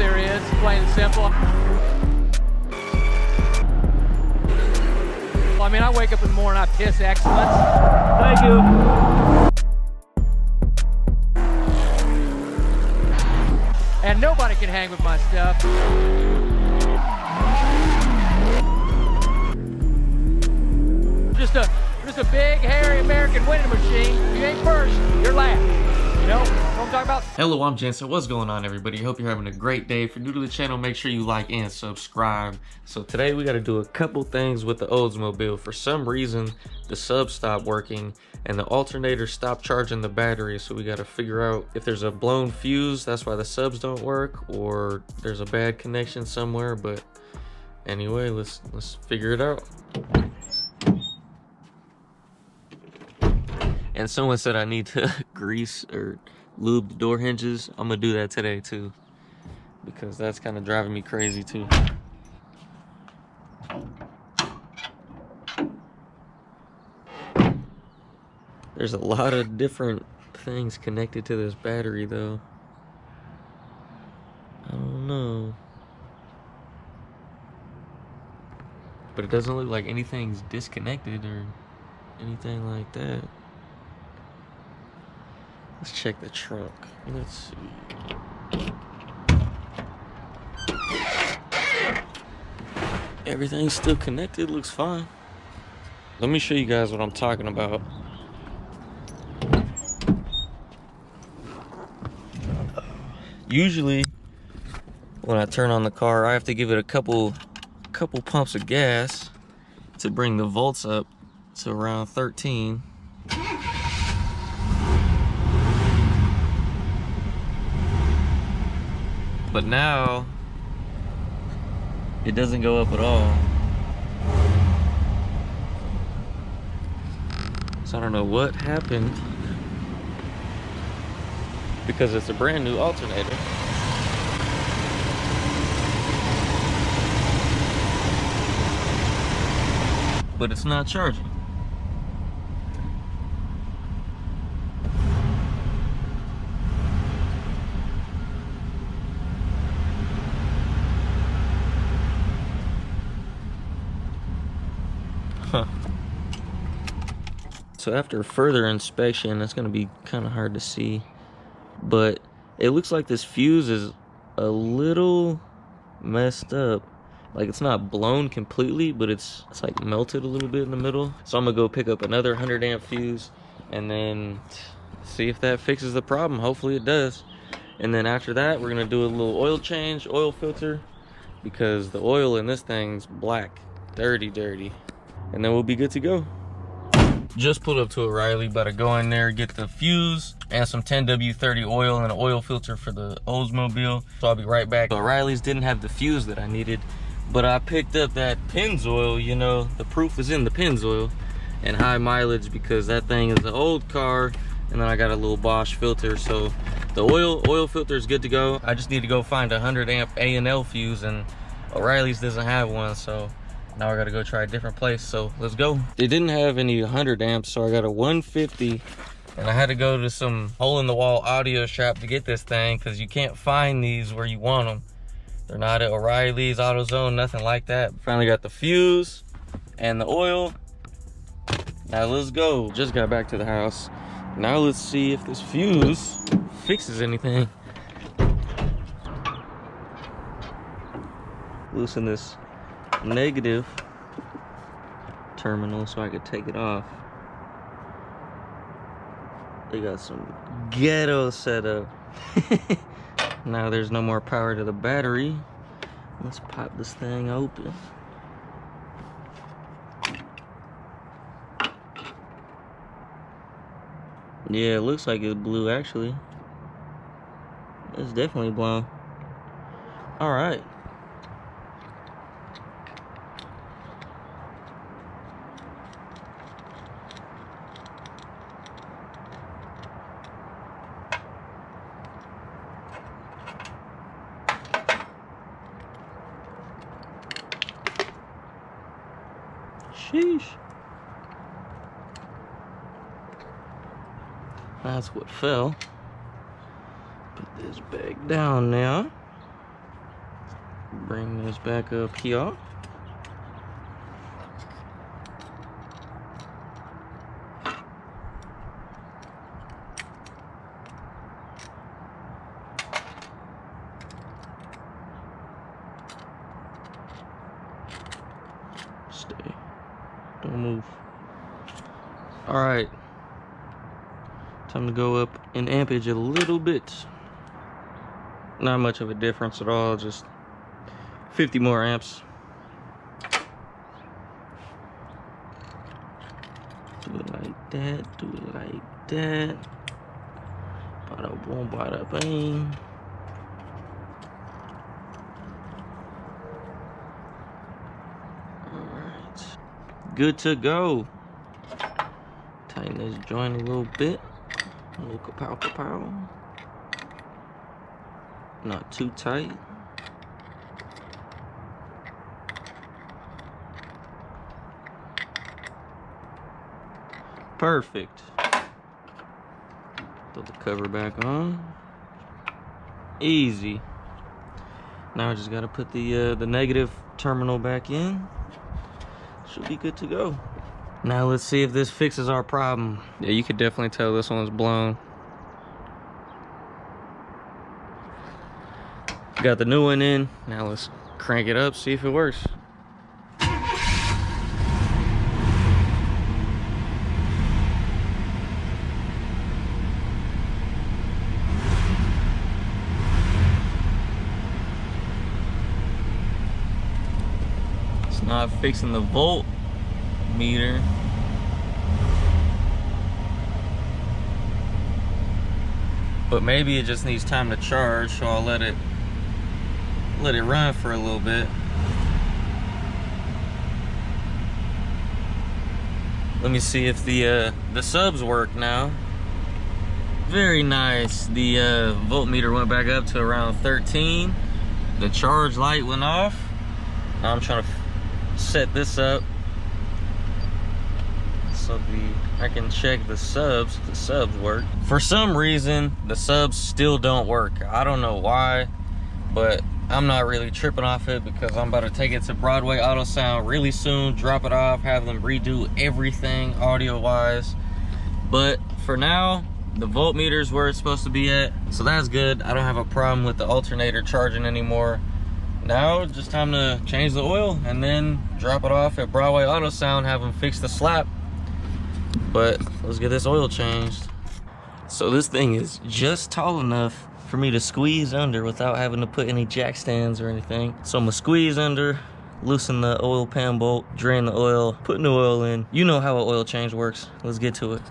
there is, plain and simple. I mean, I wake up in the morning, I piss excellence. Thank you. And nobody can hang with my stuff. Just a big, hairy American winning machine. If you ain't first, you're last. You know what I'm talking about? Hello, I'm Jansen. What's going on, everybody? Hope you're having a great day. If you're new to the channel, make sure you like and subscribe. So today we got to do a couple things with the Oldsmobile. For some reason, the sub stopped working and the alternator stopped charging the battery. So we got to figure out if there's a blown fuse, that's why the subs don't work, or there's a bad connection somewhere. But anyway, let's figure it out. And someone said I need to grease or lube the door hinges. I'm gonna do that today too, because that's kind of driving me crazy too. There's a lot of different things connected to this battery though. I don't know. But it doesn't look like anything's disconnected or anything like that. Let's check the trunk. Let's see. Everything's still connected, looks fine. Let me show you guys what I'm talking about. Usually, when I turn on the car, I have to give it a couple pumps of gas to bring the volts up to around 13. But now, it doesn't go up at all. So I don't know what happened, because it's a brand new alternator. But it's not charging. Huh. So after further inspection, it's going to be kind of hard to see, but it looks like this fuse is a little messed up. Like, it's not blown completely, but it's like melted a little bit in the middle. So I'm gonna go pick up another 100 amp fuse and then see if that fixes the problem. Hopefully it does. And then after that, we're gonna do a little oil change, oil filter, because the oil in this thing's black, dirty. And then we'll be good to go. Just pulled up to O'Reilly, about to go in there, get the fuse and some 10W30 oil and an oil filter for the Oldsmobile. So I'll be right back. O'Reilly's didn't have the fuse that I needed, but I picked up that Pennzoil. You know, the proof is in the Pennzoil, and high mileage, because that thing is an old car. And then I got a little Bosch filter, so the oil filter is good to go. I just need to go find a 100 amp A&L fuse, and O'Reilly's doesn't have one, so now I gotta go try a different place. So let's go. They didn't have any 100 amps, so I got a 150, and I had to go to some hole-in-the-wall audio shop to get this thing, because you can't find these where you want them. They're not at O'Reilly's, AutoZone, nothing like that. Finally got the fuse and the oil. Now let's go. Just got back to the house. Now let's see if this fuse fixes anything. Loosen this negative terminal so I could take it off. They got some ghetto setup. Now there's no more power to the battery. Let's pop this thing open. Yeah, it looks like it blew actually. It's definitely blown. All right. Sheesh. That's what fell. Put this back down now. Bring this back up here. Stay. Don't move. Alright. Time to go up in ampage a little bit. Not much of a difference at all, just 50 more amps. Do it like that, do it like that. Bada boom, bada bang. Alright. Good to go. Tighten this joint a little bit. A little kapow kapow. Not too tight. Perfect. Throw the cover back on. Easy. Now I just gotta put the negative terminal back in. Should be good to go. Now let's see if this fixes our problem. Yeah, you could definitely tell this one's blown. Got the new one in. Now let's crank it up, see if it works. It's not fixing the volt meter. But maybe it just needs time to charge, so I'll let it run for a little bit. Let me see if the subs work now. Very nice. The voltmeter went back up to around 13. The charge light went off. Now I'm trying to set this up so I can check the subs. The subs work. For some reason, the subs still don't work. I don't know why, but I'm not really tripping off it because I'm about to take it to Broadway Auto Sound really soon, drop it off, have them redo everything audio wise. But for now, the voltmeter's where it's supposed to be at, so that's good. I don't have a problem with the alternator charging anymore. Now just time to change the oil and then drop it off at Broadway Auto Sound, have them fix the slap. But let's get this oil changed. So this thing is just tall enough for me to squeeze under without having to put any jack stands or anything. So I'm gonna squeeze under, loosen the oil pan bolt, drain the oil, put new oil in. You know how an oil change works. Let's get to it.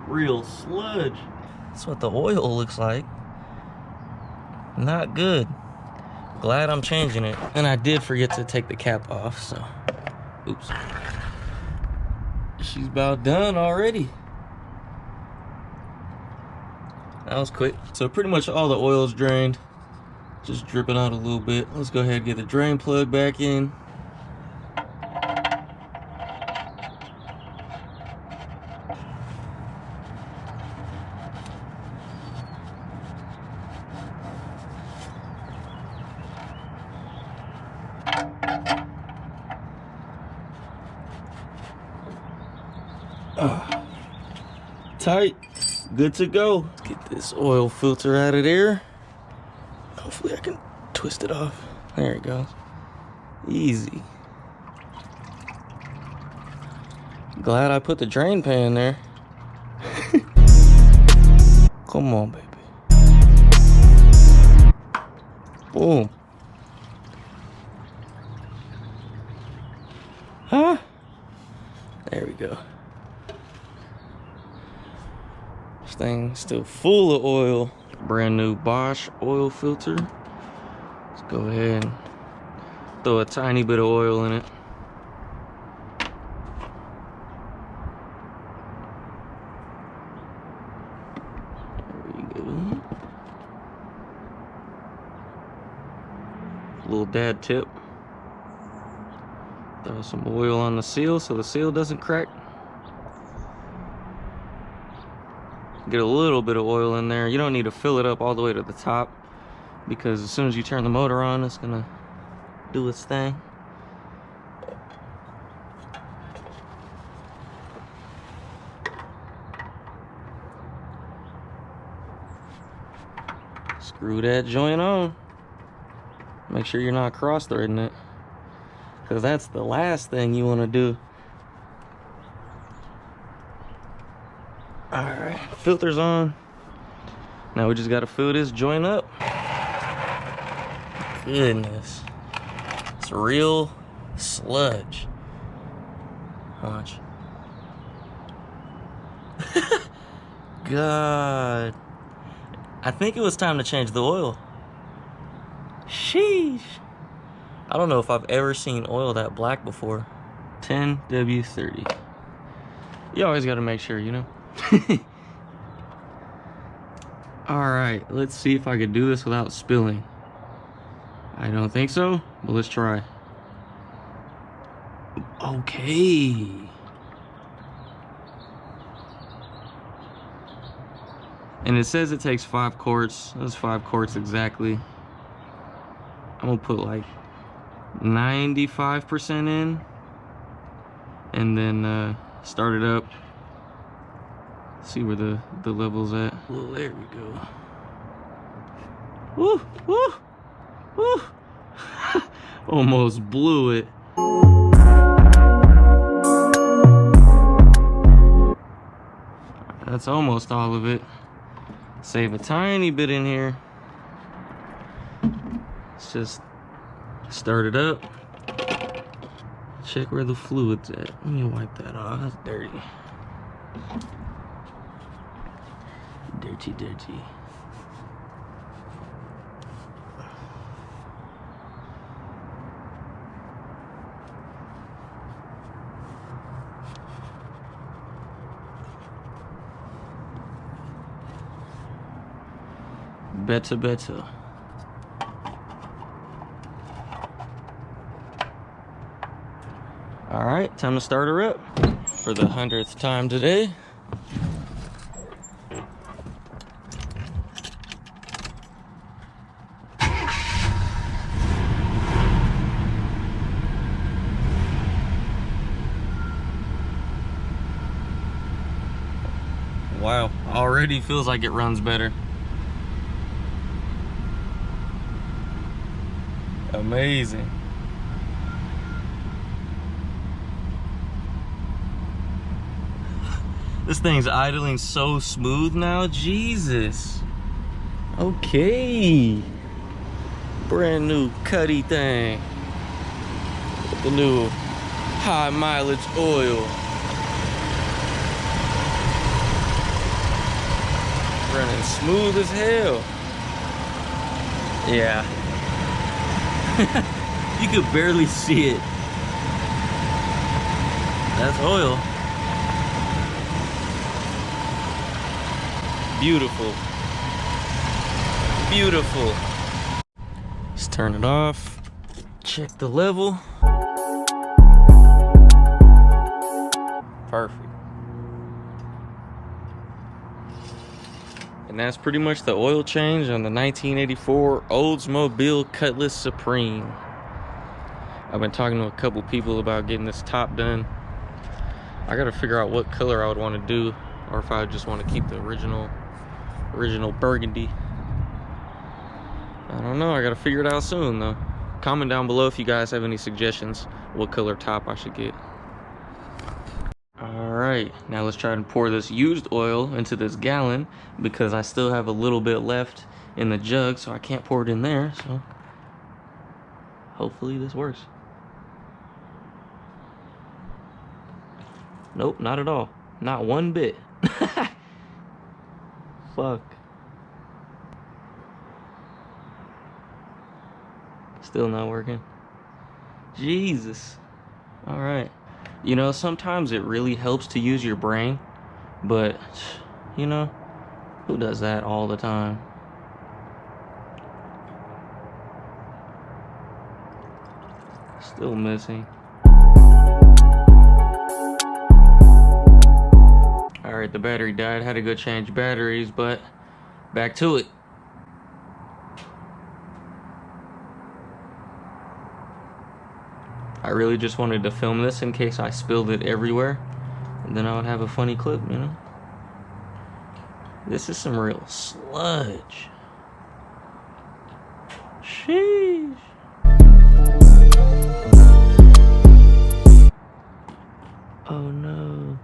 Real sludge. That's what the oil looks like. Not good. Glad I'm changing it. And I did forget to take the cap off, so oops. She's about done already. That was quick. So pretty much all the oil is drained, just dripping out a little bit. Let's go ahead and get the drain plug back in. Tight, good to go. Get this oil filter out of there. Hopefully I can twist it off. There it goes. Easy. Glad I put the drain pan there. Come on, baby. Boom. Huh? There we go. This thing still full of oil. Brand new Bosch oil filter. Let's go ahead and throw a tiny bit of oil in it. There we go. Little dad tip. Throw some oil on the seal so the seal doesn't crack. Get a little bit of oil in there. You don't need to fill it up all the way to the top, because as soon as you turn the motor on, it's gonna do its thing. Screw that joint on. Make sure you're not cross-threading it, because that's the last thing you want to do. Alright, filter's on. Now we just got to fill this joint up. Goodness. It's real sludge. Watch. God. I think it was time to change the oil. Sheesh. I don't know if I've ever seen oil that black before. 10W30. You always got to make sure, you know. Alright, let's see if I could do this without spilling. I don't think so, but let's try. Okay. And it says it takes 5 quarts. That's 5 quarts exactly. I'm gonna put like 95% in, and then start it up. See where the level's at. Well, there we go. Woo, woo, woo. Almost blew it. That's almost all of it. Save a tiny bit in here. Let's just start it up. Check where the fluid's at. Let me wipe that off. That's dirty. Dirty, dirty. Better, better. All right, time to start her up for the 100th time today. Wow, already feels like it runs better. Amazing. This thing's idling so smooth now, Jesus. Okay. Brand new Cutty thing. With the new high mileage oil. Running smooth as hell. Yeah. You could barely see it. That's oil. Beautiful. Beautiful. Let's turn it off. Check the level. Perfect. And that's pretty much the oil change on the 1984 Oldsmobile Cutlass Supreme. I've been talking to a couple people about getting this top done. I gotta figure out what color I would want to do, or if I just want to keep the original burgundy. I don't know, I gotta figure it out soon though. Comment down below if you guys have any suggestions what color top I should get. Alright, now let's try to pour this used oil into this gallon, because I still have a little bit left in the jug, so I can't pour it in there, so hopefully this works. Nope, not at all. Not one bit. Fuck. Still not working. Jesus. All right. You know, sometimes it really helps to use your brain, but you know, who does that all the time? Still missing. All right, the battery died. Had to go change batteries, but back to it. I really just wanted to film this in case I spilled it everywhere, and then I would have a funny clip, you know? This is some real sludge. Sheesh. Oh no.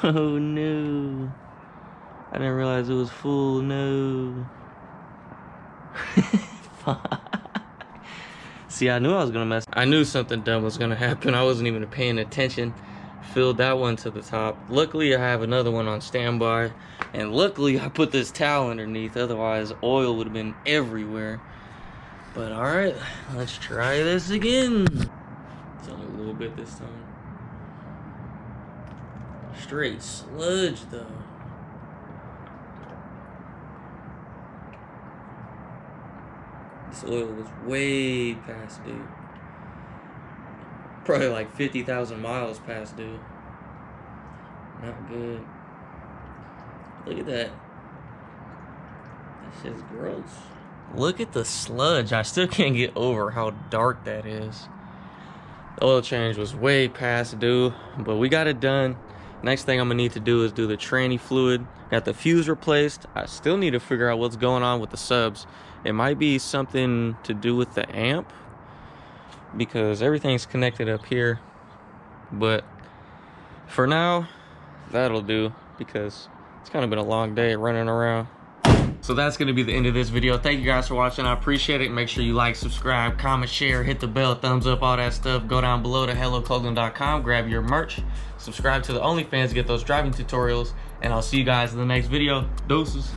Oh no. I didn't realize it was full. No. See, I knew I was gonna mess. I knew something dumb was gonna happen. I wasn't even paying attention. Filled that one to the top. Luckily, I have another one on standby. And luckily, I put this towel underneath. Otherwise, oil would have been everywhere. But alright, let's try this again. It's only a little bit this time. Straight sludge, though. This oil was way past due. Probably like 50,000 miles past due. Not good. Look at that. That shit's gross. Look at the sludge. I still can't get over how dark that is. The oil change was way past due, but we got it done. Next thing I'm gonna need to do is do the tranny fluid. Got the fuse replaced. I still need to figure out what's going on with the subs. It might be something to do with the amp, because everything's connected up here. But for now, that'll do, because it's kind of been a long day running around. So that's going to be the end of this video. Thank you guys for watching. I appreciate it. Make sure you like, subscribe, comment, share, hit the bell, thumbs up, all that stuff. Go down below to helloclothing.com, grab your merch, subscribe to the OnlyFans, get those driving tutorials, and I'll see you guys in the next video. Deuces.